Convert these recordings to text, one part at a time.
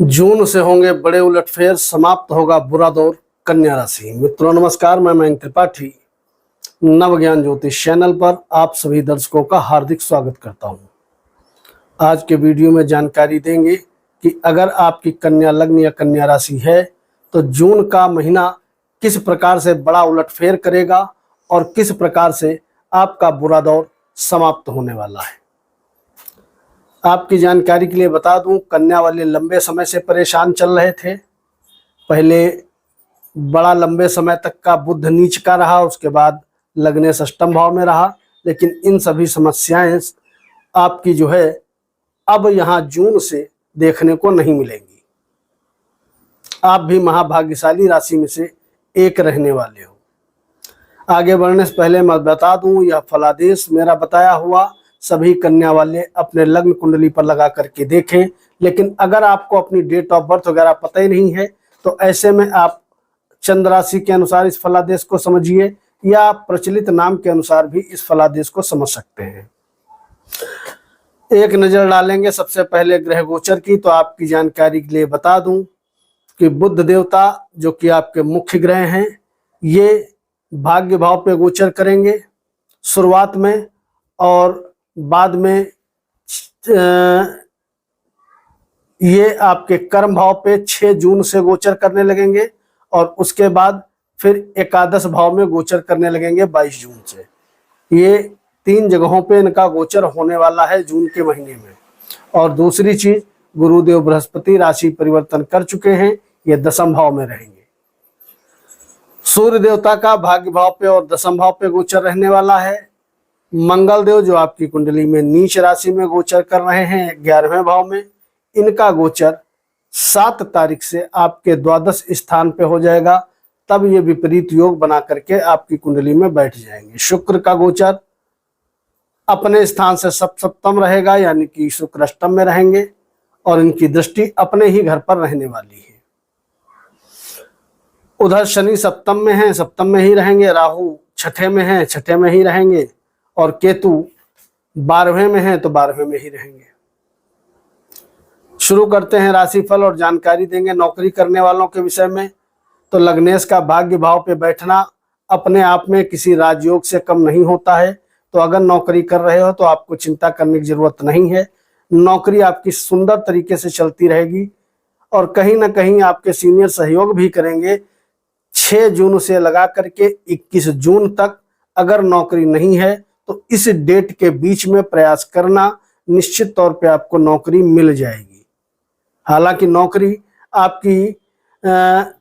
जून से होंगे बड़े उलटफेर, समाप्त होगा बुरा दौर कन्या राशि। मित्रों नमस्कार, मैं मयंक त्रिपाठी नव ज्ञान ज्योतिष चैनल पर आप सभी दर्शकों का हार्दिक स्वागत करता हूं। आज के वीडियो में जानकारी देंगे कि अगर आपकी कन्या लग्न या कन्या राशि है तो जून का महीना किस प्रकार से बड़ा उलटफेर करेगा और किस प्रकार से आपका बुरा दौर समाप्त होने वाला है। आपकी जानकारी के लिए बता दूं, कन्या वाले लंबे समय से परेशान चल रहे थे। पहले बड़ा लंबे समय तक का बुध नीच का रहा, उसके बाद लग्न षष्ठम भाव में रहा, लेकिन इन सभी समस्याएं आपकी जो है अब यहाँ जून से देखने को नहीं मिलेंगी। आप भी महाभाग्यशाली राशि में से एक रहने वाले हो। आगे बढ़ने से पहले मैं बता दूं, यह फलादेश मेरा बताया हुआ सभी कन्या वाले अपने लग्न कुंडली पर लगा करके देखें। लेकिन अगर आपको अपनी डेट ऑफ बर्थ वगैरह पता ही नहीं है तो ऐसे में आप चंद्र राशि के अनुसार इस फलादेश को समझिए या प्रचलित नाम के अनुसार भी इस फलादेश को समझ सकते हैं। एक नजर डालेंगे सबसे पहले ग्रह गोचर की, तो आपकी जानकारी के लिए बता दूं कि बुध देवता जो कि आपके मुख्य ग्रह हैं, ये भाग्य भाव पे गोचर करेंगे शुरुआत में, और बाद में ये आपके कर्म भाव पे 6 जून से गोचर करने लगेंगे और उसके बाद फिर एकादश भाव में गोचर करने लगेंगे 22 जून से। ये 3 जगहों पे इनका गोचर होने वाला है जून के महीने में। और दूसरी चीज, गुरुदेव बृहस्पति राशि परिवर्तन कर चुके हैं, ये दशम भाव में रहेंगे। सूर्य देवता का भाग्य भाव पे और दशम भाव पे गोचर रहने वाला है। मंगल देव जो आपकी कुंडली में नीच राशि में गोचर कर रहे हैं 11वें भाव में, इनका गोचर 7 तारीख से आपके द्वादश स्थान पे हो जाएगा। तब ये विपरीत योग बना करके आपकी कुंडली में बैठ जाएंगे। शुक्र का गोचर अपने स्थान से सप्तम रहेगा, यानी कि शुक्र अष्टम में रहेंगे और इनकी दृष्टि अपने ही घर पर रहने वाली है। उधर शनि सप्तम में है, सप्तम में ही रहेंगे। राहु छठे में है, छठे में ही रहेंगे। और केतु 12वें में है तो 12वें में ही रहेंगे। शुरू करते हैं राशिफल और जानकारी देंगे नौकरी करने वालों के विषय में। तो लग्नेश का भाग्य भाव पे बैठना अपने आप में किसी राजयोग से कम नहीं होता है। तो अगर नौकरी कर रहे हो तो आपको चिंता करने की जरूरत नहीं है। नौकरी आपकी सुंदर तरीके से चलती रहेगी और कहीं ना कहीं आपके सीनियर सहयोग भी करेंगे। 6 जून से लगा करके 21 जून तक अगर नौकरी नहीं है तो इस डेट के बीच में प्रयास करना, निश्चित तौर पे आपको नौकरी मिल जाएगी। हालांकि नौकरी आपकी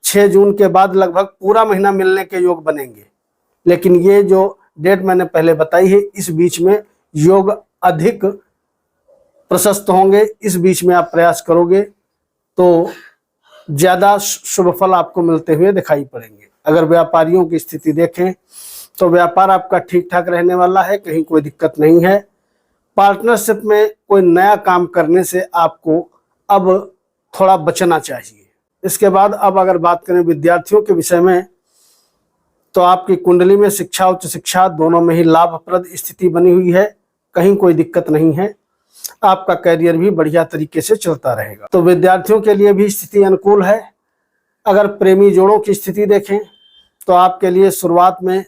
6 जून के बाद लगभग पूरा महीना मिलने के योग बनेंगे, लेकिन ये जो डेट मैंने पहले बताई है इस बीच में योग अधिक प्रशस्त होंगे। इस बीच में आप प्रयास करोगे तो ज्यादा शुभ फल आपको मिलते हुए दिखाई पड़ेंगे। अगर व्यापारियों की स्थिति देखें तो व्यापार आपका ठीक ठाक रहने वाला है, कहीं कोई दिक्कत नहीं है। पार्टनरशिप में कोई नया काम करने से आपको अब थोड़ा बचना चाहिए। इसके बाद अब अगर बात करें विद्यार्थियों के विषय में, तो आपकी कुंडली में शिक्षा उच्च शिक्षा दोनों में ही लाभप्रद स्थिति बनी हुई है, कहीं कोई दिक्कत नहीं है। आपका करियर भी बढ़िया तरीके से चलता रहेगा। तो विद्यार्थियों के लिए भी स्थिति अनुकूल है। अगर प्रेमी जोड़ों की स्थिति देखें तो आपके लिए शुरुआत में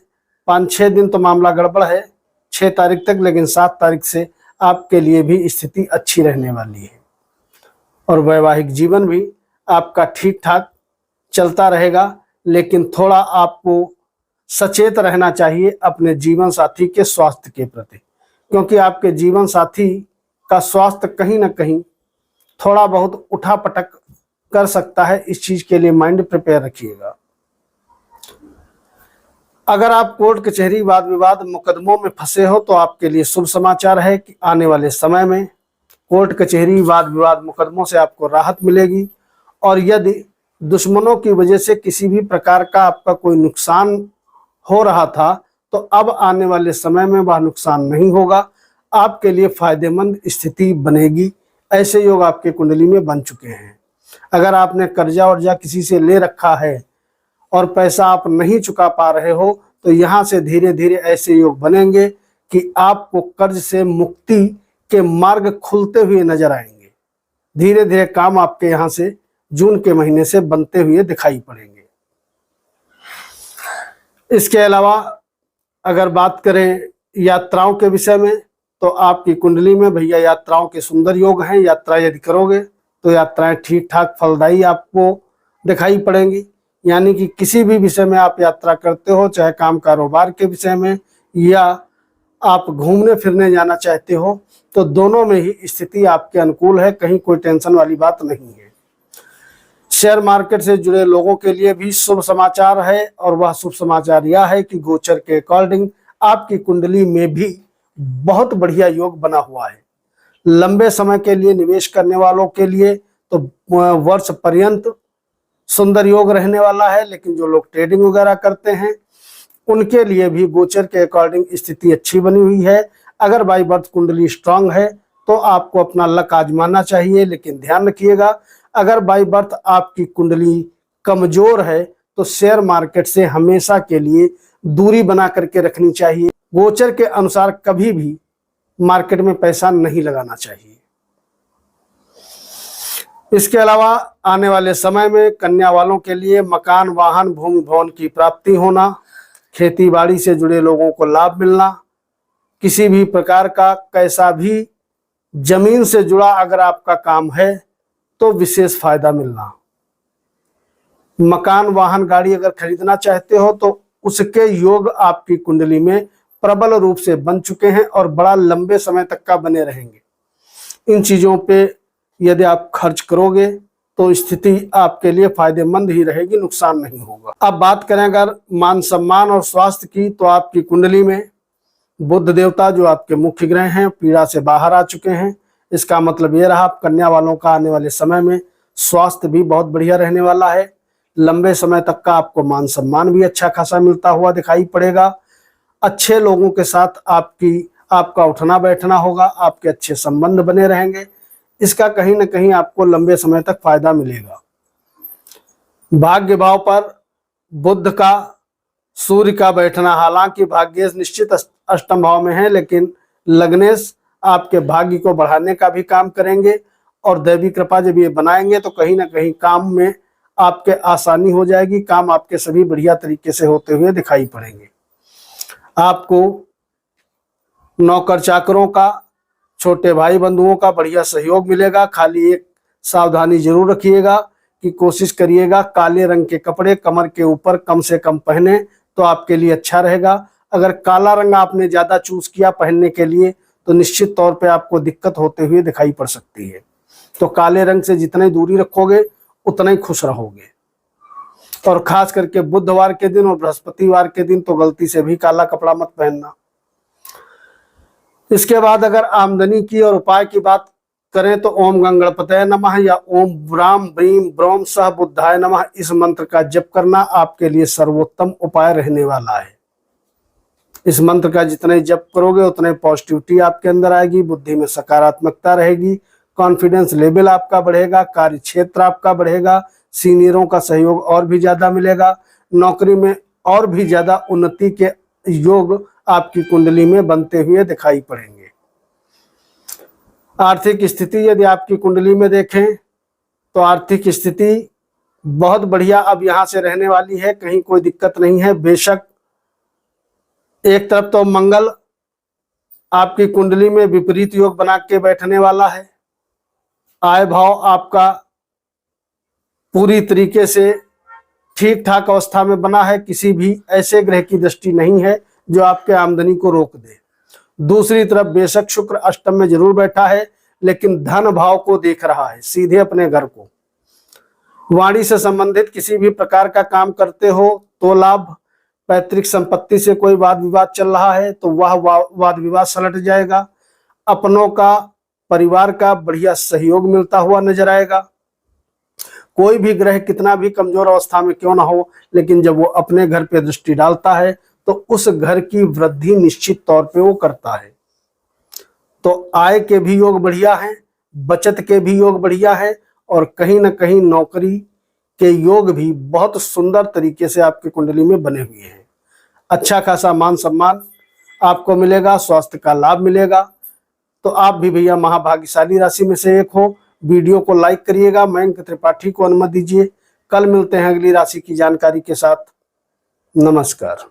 5-6 दिन तो मामला गड़बड़ है, 6 तारीख तक, लेकिन 7 तारीख से आपके लिए भी स्थिति अच्छी रहने वाली है और वैवाहिक जीवन भी आपका ठीक ठाक चलता रहेगा। लेकिन थोड़ा आपको सचेत रहना चाहिए अपने जीवन साथी के स्वास्थ्य के प्रति, क्योंकि आपके जीवन साथी का स्वास्थ्य कहीं ना कहीं थोड़ा बहुत उठापटक कर सकता है। इस चीज के लिए माइंड प्रिपेयर रखिएगा। अगर आप कोर्ट कचहरी वाद विवाद मुकदमों में फंसे हो तो आपके लिए शुभ समाचार है कि आने वाले समय में कोर्ट कचहरी वाद विवाद मुकदमों से आपको राहत मिलेगी। और यदि दुश्मनों की वजह से किसी भी प्रकार का आपका कोई नुकसान हो रहा था तो अब आने वाले समय में वह नुकसान नहीं होगा, आपके लिए फायदेमंद स्थिति बनेगी। ऐसे योग आपके कुंडली में बन चुके हैं। अगर आपने कर्जा वर्जा किसी से ले रखा है और पैसा आप नहीं चुका पा रहे हो तो यहाँ से धीरे धीरे ऐसे योग बनेंगे कि आपको कर्ज से मुक्ति के मार्ग खुलते हुए नजर आएंगे। धीरे धीरे काम आपके यहाँ से जून के महीने से बनते हुए दिखाई पड़ेंगे। इसके अलावा अगर बात करें यात्राओं के विषय में, तो आपकी कुंडली में भैया यात्राओं के सुंदर योग हैं। यात्रा यदि करोगे तो यात्राएं ठीक ठाक फलदायी आपको दिखाई पड़ेंगी। यानी कि किसी भी विषय में आप यात्रा करते हो, चाहे काम कारोबार के विषय में या आप घूमने फिरने जाना चाहते हो, तो दोनों में ही स्थिति आपके अनुकूल है, कहीं कोई टेंशन वाली बात नहीं है। शेयर मार्केट से जुड़े लोगों के लिए भी शुभ समाचार है, और वह शुभ समाचार यह है कि गोचर के अकॉर्डिंग आपकी कुंडली में भी बहुत बढ़िया योग बना हुआ है। लंबे समय के लिए निवेश करने वालों के लिए तो वर्ष पर्यंत सुंदर योग रहने वाला है, लेकिन जो लोग ट्रेडिंग वगैरह करते हैं उनके लिए भी गोचर के अकॉर्डिंग स्थिति अच्छी बनी हुई है। अगर बाई बर्थ कुंडली स्ट्रांग है तो आपको अपना लक आजमाना चाहिए, लेकिन ध्यान रखिएगा अगर बाई बर्थ आपकी कुंडली कमजोर है तो शेयर मार्केट से हमेशा के लिए दूरी बना करके रखनी चाहिए। गोचर के अनुसार कभी भी मार्केट में पैसा नहीं लगाना चाहिए। इसके अलावा आने वाले समय में कन्या वालों के लिए मकान, वाहन, भूमि, भवन की प्राप्ति होना, खेती बाड़ी से जुड़े लोगों को लाभ मिलना, किसी भी प्रकार का कैसा भी जमीन से जुड़ा अगर आपका काम है तो विशेष फायदा मिलना। मकान, वाहन, गाड़ी अगर खरीदना चाहते हो तो उसके योग आपकी कुंडली में प्रबल रूप से बन चुके हैं और बड़ा लंबे समय तक का बने रहेंगे। इन चीजों पे यदि आप खर्च करोगे तो स्थिति आपके लिए फायदेमंद ही रहेगी, नुकसान नहीं होगा। अब बात करें अगर मान सम्मान और स्वास्थ्य की, तो आपकी कुंडली में बुध देवता जो आपके मुख्य ग्रह हैं पीड़ा से बाहर आ चुके हैं। इसका मतलब ये रहा कन्या वालों का आने वाले समय में स्वास्थ्य भी बहुत बढ़िया रहने वाला है। लंबे समय तक का आपको मान सम्मान भी अच्छा खासा मिलता हुआ दिखाई पड़ेगा। अच्छे लोगों के साथ आपका उठना बैठना होगा, आपके अच्छे संबंध बने रहेंगे। इसका कहीं ना कहीं आपको लंबे समय तक फायदा मिलेगा। भाग्य भाव पर बुध का, सूर्य का बैठना, हालांकि भाग्येश निश्चित अष्टम भाव में है, लेकिन लग्नेश आपके भाग्य को बढ़ाने का भी काम करेंगे और दैवी कृपा जब ये बनाएंगे तो कहीं ना कहीं काम में आपके आसानी हो जाएगी। काम आपके सभी बढ़िया तरीके से होते हुए दिखाई पड़ेंगे। आपको नौकर चाकरों का, छोटे भाई बंधुओं का बढ़िया सहयोग मिलेगा। खाली एक सावधानी जरूर रखिएगा कि कोशिश करिएगा काले रंग के कपड़े कमर के ऊपर कम से कम पहने तो आपके लिए अच्छा रहेगा। अगर काला रंग आपने ज्यादा चूज किया पहनने के लिए तो निश्चित तौर पे आपको दिक्कत होते हुए दिखाई पड़ सकती है। तो काले रंग से जितनी दूरी रखोगे उतना ही खुश रहोगे। और खास करके बुधवार के दिन और बृहस्पतिवार के दिन तो गलती से भी काला कपड़ा मत पहनना। इसके बाद अगर आमदनी की और उपाय की बात करें तो ओम गंगणपतये नमः या ओम ब्राम ब्रीम ब्रोम सह बुद्धाय नमः, इस मंत्र का जप करना आपके लिए सर्वोत्तम उपाय रहने वाला है। इस मंत्र का जितने जप करोगे उतने पॉजिटिविटी आपके अंदर आएगी, बुद्धि में सकारात्मकता रहेगी, कॉन्फिडेंस लेवल आपका बढ़ेगा, कार्य क्षेत्र आपका बढ़ेगा, सीनियरों का सहयोग और भी ज्यादा मिलेगा, नौकरी में और भी ज्यादा उन्नति के योग आपकी कुंडली में बनते हुए दिखाई पड़ेंगे। आर्थिक स्थिति यदि आपकी कुंडली में देखें तो आर्थिक स्थिति बहुत बढ़िया अब यहां से रहने वाली है, कहीं कोई दिक्कत नहीं है। बेशक एक तरफ तो मंगल आपकी कुंडली में विपरीत योग बना के बैठने वाला है। आय भाव आपका पूरी तरीके से ठीक ठाक अवस्था में बना है, किसी भी ऐसे ग्रह की दृष्टि नहीं है जो आपके आमदनी को रोक दे। दूसरी तरफ बेशक शुक्र अष्टम में जरूर बैठा है, लेकिन धन भाव को देख रहा है, सीधे अपने घर को। वाणी से संबंधित किसी भी प्रकार का काम करते हो तो लाभ, पैतृक संपत्ति से कोई वाद विवाद चल रहा है तो वह वाद विवाद सलट जाएगा। अपनों का, परिवार का बढ़िया सहयोग मिलता हुआ नजर आएगा। कोई भी ग्रह कितना भी कमजोर अवस्था में क्यों ना हो, लेकिन जब वो अपने घर पे दृष्टि डालता है तो उस घर की वृद्धि निश्चित तौर पे वो करता है। तो आय के भी योग बढ़िया हैं, बचत के भी योग बढ़िया है, और कहीं ना कहीं नौकरी के योग भी बहुत सुंदर तरीके से आपकी कुंडली में बने हुए हैं। अच्छा खासा मान सम्मान आपको मिलेगा, स्वास्थ्य का लाभ मिलेगा। तो आप भी भैया महाभाग्यशाली राशि में से एक हो। वीडियो को लाइक करिएगा। मयंक त्रिपाठी को अनुमति दीजिए। कल मिलते हैं अगली राशि की जानकारी के साथ। नमस्कार।